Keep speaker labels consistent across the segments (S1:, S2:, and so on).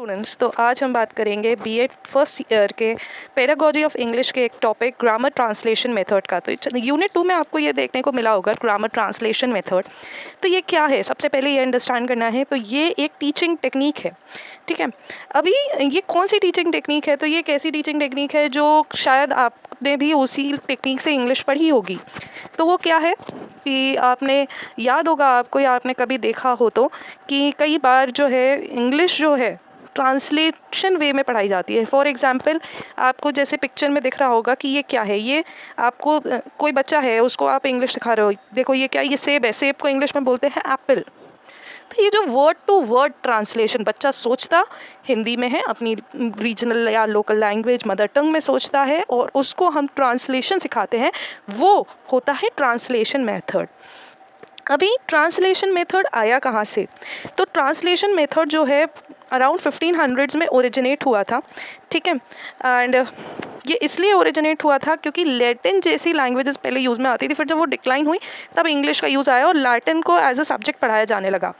S1: Students, तो आज हम बात करेंगे बीएड फर्स्ट ईयर के पेडागोजी ऑफ इंग्लिश के एक टॉपिक ग्रामर ट्रांसलेशन मेथड का। तो यूनिट 2 में आपको ये देखने को मिला होगा ग्रामर ट्रांसलेशन मेथड। तो ये क्या है, सबसे पहले ये अंडरस्टैंड करना है। तो ये एक टीचिंग टेक्निक है, ठीक है। अभी ये कौन सी टीचिंग टेक्निक है? तो ये एक ऐसी टीचिंग टेक्निक है जो शायद आपने भी उसी टेक्निक से इंग्लिश पढ़ी होगी। तो वो क्या है कि आपने याद होगा आपको, या आपने कभी देखा हो तो, कि कई बार जो है इंग्लिश जो है ट्रांसलेशन वे में पढ़ाई जाती है। फॉर एग्जांपल, आपको जैसे पिक्चर में दिख रहा होगा कि ये क्या है। ये आपको कोई बच्चा है, उसको आप इंग्लिश सिखा रहे हो, देखो ये क्या है, ये सेब है। सेब को इंग्लिश में बोलते हैं एप्पल। तो ये जो वर्ड टू वर्ड ट्रांसलेशन बच्चा सोचता हिंदी में है, अपनी रीजनल या लोकल लैंग्वेज मदर टंग में सोचता है, और उसको हम ट्रांसलेशन सिखाते हैं, वो होता है ट्रांसलेशन मेथड। अभी ट्रांसलेशन मेथड आया कहाँ से? तो ट्रांसलेशन मेथड जो है अराउंड 1500s में ओरिजिनेट हुआ था, ठीक है। एंड ये इसलिए ओरिजिनेट हुआ था क्योंकि लैटिन जैसी लैंग्वेजेस पहले यूज़ में आती थी, फिर जब वो डिक्लाइन हुई तब इंग्लिश का यूज़ आया और लैटिन को एज अ सब्जेक्ट पढ़ाया जाने लगा,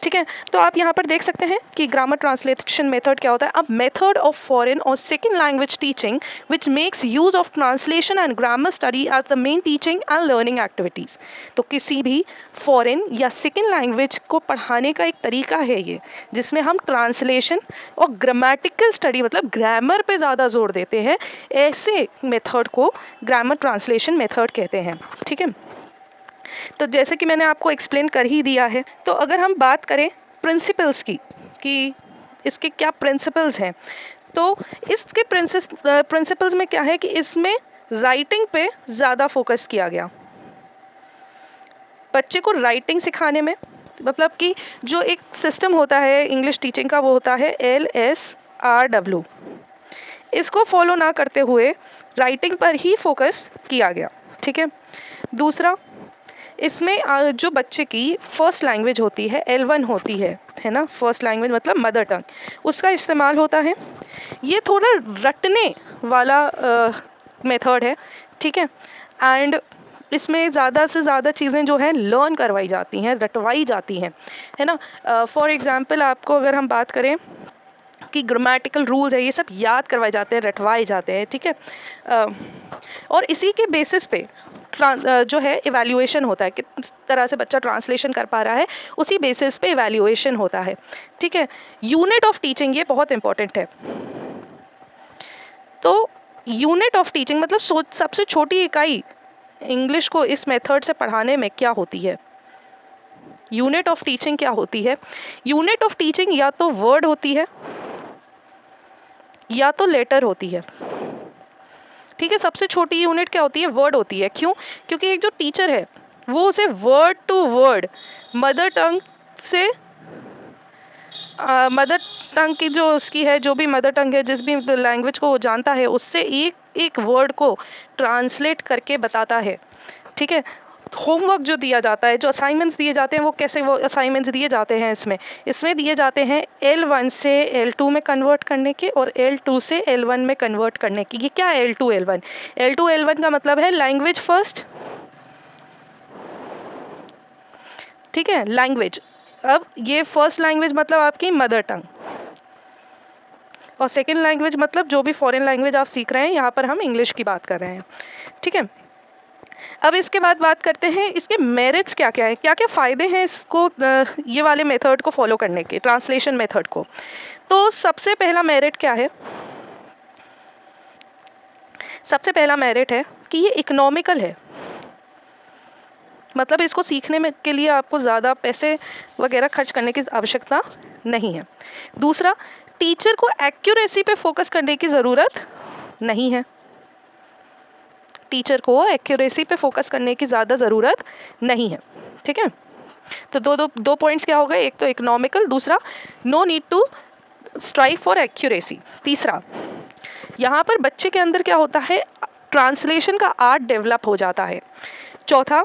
S1: ठीक है। तो आप यहाँ पर देख सकते हैं कि ग्रामर ट्रांसलेशन मेथड क्या होता है। अ मेथड ऑफ फॉरेन और second language teaching which makes use of translation and grammar study as the main teaching and learning activities. तो किसी भी फॉरेन या सेकेंड लैंग्वेज को पढ़ाने का एक तरीका है ये, जिसमें हम ट्रांसलेशन और ग्रामेटिकल स्टडी मतलब ग्रामर पे ज़्यादा जोर देते हैं। ऐसे मेथड को ग्रामर ट्रांसलेशन मेथड कहते हैं, ठीक है। तो जैसे कि मैंने आपको एक्सप्लेन कर ही दिया है, तो अगर हम बात करें प्रिंसिपल्स की कि इसके क्या प्रिंसिपल्स हैं, तो इसके प्रिंसिपल्स में क्या है कि इसमें राइटिंग पे ज़्यादा फोकस किया गया। बच्चे को राइटिंग सिखाने में, मतलब कि जो एक सिस्टम होता है इंग्लिश टीचिंग का, वो होता है LSRW। इसको फॉलो ना करते हुए राइटिंग पर ही फोकस किया गया, ठीक है। दूसरा, इसमें जो बच्चे की फर्स्ट लैंग्वेज होती है L1 होती है ना, फर्स्ट लैंग्वेज मतलब मदर टंग, उसका इस्तेमाल होता है। ये थोड़ा रटने वाला मेथड है, ठीक है। एंड इसमें ज़्यादा से ज़्यादा चीज़ें जो हैं लर्न करवाई जाती हैं, रटवाई जाती हैं, है ना। फॉर एग्ज़ाम्पल आपको अगर हम बात करें कि ग्रामेटिकल रूल्स है, ये सब याद करवाए जाते हैं, रटवाए जाते हैं, ठीक है। और इसी के बेसिस पे जो है इवैल्यूएशन होता है, किस तरह से बच्चा ट्रांसलेशन कर पा रहा है, उसी बेसिस पे इवैल्यूएशन होता है, ठीक है। यूनिट ऑफ टीचिंग ये बहुत इंपॉर्टेंट है। तो यूनिट ऑफ टीचिंग मतलब सबसे छोटी इकाई इंग्लिश को इस मेथड से पढ़ाने में क्या होती है। यूनिट ऑफ टीचिंग क्या होती है? यूनिट ऑफ टीचिंग या तो वर्ड होती है या तो लेटर होती है, ठीक है। सबसे छोटी यूनिट क्या होती है? वर्ड होती है। क्यों? क्योंकि एक जो टीचर है वो उसे word to word mother tongue से मदर टंग की जो उसकी है, जो भी मदर टंग है, जिस भी लैंग्वेज को वो जानता है, उससे एक एक वर्ड को ट्रांसलेट करके बताता है, ठीक है। होमवर्क जो दिया जाता है, जो असाइनमेंट्स दिए जाते हैं, वो कैसे वो असाइनमेंट्स दिए जाते हैं, इसमें दिए जाते हैं L1 से L2 में कन्वर्ट करने के और L2 से L1 में कन्वर्ट करने की। ये क्या है L2 L1? L2 L1 का मतलब है लैंग्वेज फर्स्ट, ठीक है, लैंग्वेज। अब ये फर्स्ट लैंग्वेज मतलब आपकी मदर टंग, और सेकेंड लैंग्वेज मतलब जो भी फॉरेन लैंग्वेज आप सीख रहे हैं, यहाँ पर हम इंग्लिश की बात कर रहे हैं, ठीक है। अब इसके बाद बात करते हैं इसके मेरिट्स क्या क्या है, क्या क्या फ़ायदे हैं इसको ये वाले मेथड को फॉलो करने के, ट्रांसलेशन मेथड को। तो सबसे पहला मेरिट क्या है? सबसे पहला मेरिट है कि ये इकोनॉमिकल है, मतलब इसको सीखने में के लिए आपको ज़्यादा पैसे वगैरह खर्च करने की आवश्यकता नहीं है। दूसरा, टीचर को एक्यूरेसी पे फोकस करने की ज़रूरत नहीं है। टीचर को एक्यूरेसी पे फोकस करने की ज़्यादा ज़रूरत नहीं है, ठीक है। तो दो पॉइंट्स क्या हो गए? एक तो इकोनॉमिकल, दूसरा no need to strive for accuracy. तीसरा, यहाँ पर बच्चे के अंदर क्या होता है, ट्रांसलेशन का आर्ट डेवलप हो जाता है। चौथा,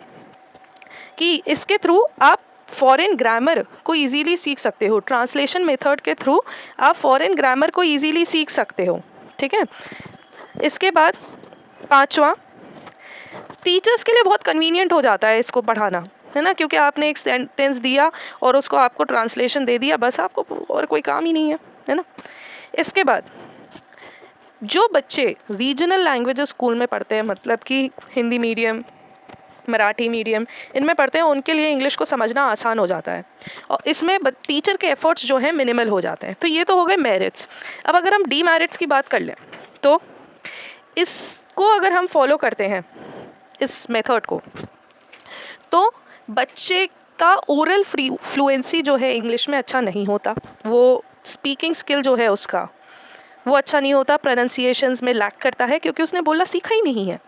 S1: कि इसके थ्रू आप फॉरेन ग्रामर को इजीली सीख सकते हो। ट्रांसलेशन मेथड के थ्रू आप फॉरेन ग्रामर को इजीली सीख सकते हो, ठीक है। इसके बाद पांचवा, टीचर्स के लिए बहुत कन्वीनियंट हो जाता है इसको पढ़ाना, है ना, क्योंकि आपने एक सेंटेंस दिया और उसको आपको ट्रांसलेशन दे दिया, बस आपको और कोई काम ही नहीं है, है ना। इसके बाद जो बच्चे रीजनल लैंग्वेजेस स्कूल में पढ़ते हैं, मतलब कि हिंदी मीडियम, मराठी मीडियम, इनमें पढ़ते हैं, उनके लिए इंग्लिश को समझना आसान हो जाता है और इसमें टीचर के एफर्ट्स जो हैं मिनिमल हो जाते हैं। तो ये तो हो गए मेरिट्स। अब अगर हम डीमेरिट्स की बात कर लें तो इसको अगर हम फॉलो करते हैं इस मेथड को, तो बच्चे का ओरल फ्लुएंसी जो है इंग्लिश में अच्छा नहीं होता, वो स्पीकिंग स्किल जो है उसका वो अच्छा नहीं होता, प्रोनाउंसिएशंस में लैक करता है क्योंकि उसने बोलना सीखा ही नहीं है।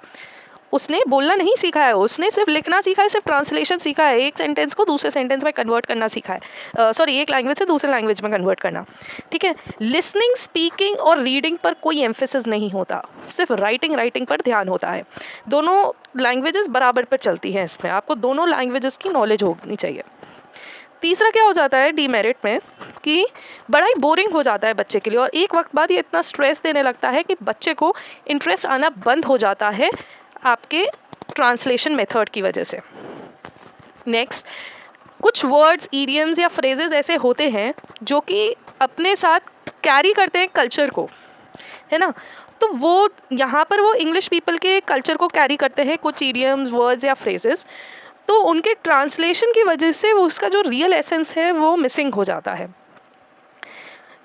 S1: उसने बोलना नहीं सीखा है, उसने सिर्फ लिखना सीखा है, सिर्फ ट्रांसलेशन सीखा है, एक सेंटेंस को दूसरे सेंटेंस में कन्वर्ट करना सीखा है, सॉरी एक लैंग्वेज से दूसरे लैंग्वेज में कन्वर्ट करना, ठीक है। लिसनिंग, स्पीकिंग और रीडिंग पर कोई एम्फेसिस नहीं होता, सिर्फ राइटिंग पर ध्यान होता है। दोनों लैंग्वेजेस बराबर पर चलती हैं, इसमें आपको दोनों लैंग्वेजेस की नॉलेज होनी चाहिए। तीसरा क्या हो जाता है डीमेरिट में कि बड़ा ही बोरिंग हो जाता है बच्चे के लिए और एक वक्त बाद ये इतना स्ट्रेस देने लगता है कि बच्चे को इंटरेस्ट आना बंद हो जाता है आपके ट्रांसलेशन मेथड की वजह से। नेक्स्ट, कुछ वर्ड्स, इडियम्स या फ्रेजेस ऐसे होते हैं जो कि अपने साथ कैरी करते हैं कल्चर को, है ना। तो वो यहाँ पर वो इंग्लिश पीपल के कल्चर को कैरी करते हैं, कुछ इडियम्स, वर्ड्स या फ्रेजेस, तो उनके ट्रांसलेशन की वजह से वो उसका जो रियल एसेंस है वो मिसिंग हो जाता है।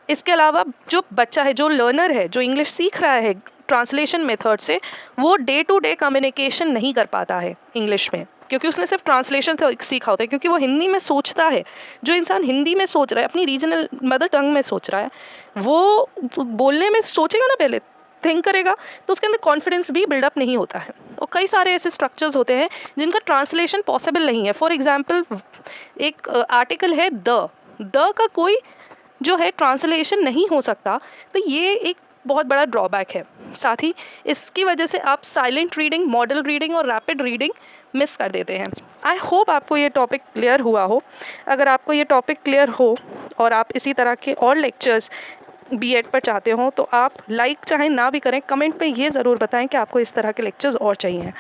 S1: इसके अलावा जो बच्चा है, जो लर्नर है, जो इंग्लिश सीख रहा है ट्रांसलेशन मेथड से, वो डे टू डे कम्युनिकेशन नहीं कर पाता है इंग्लिश में, क्योंकि उसने सिर्फ ट्रांसलेशन से सीखा होता है, क्योंकि वो हिंदी में सोचता है। जो इंसान हिंदी में सोच रहा है, अपनी रीजनल मदर टंग में सोच रहा है, वो बोलने में सोचेगा ना, पहले थिंक करेगा, तो उसके अंदर कॉन्फिडेंस भी बिल्डअप नहीं होता है। और कई सारे ऐसे स्ट्रक्चर्स होते हैं जिनका ट्रांसलेशन पॉसिबल नहीं है। फॉर एग्जाम्पल, एक आर्टिकल है द का कोई जो है ट्रांसलेशन नहीं हो सकता, तो ये एक बहुत बड़ा ड्रॉबैक है। साथ ही इसकी वजह से आप साइलेंट रीडिंग, मॉडल रीडिंग और रैपिड रीडिंग मिस कर देते हैं। आई होप आपको ये टॉपिक क्लियर हुआ हो। अगर आपको ये टॉपिक क्लियर हो और आप इसी तरह के और लेक्चर्स बीएड पर चाहते हो, तो आप लाइक चाहे ना भी करें, कमेंट में ये ज़रूर बताएं कि आपको इस तरह के लेक्चर्स और चाहिए।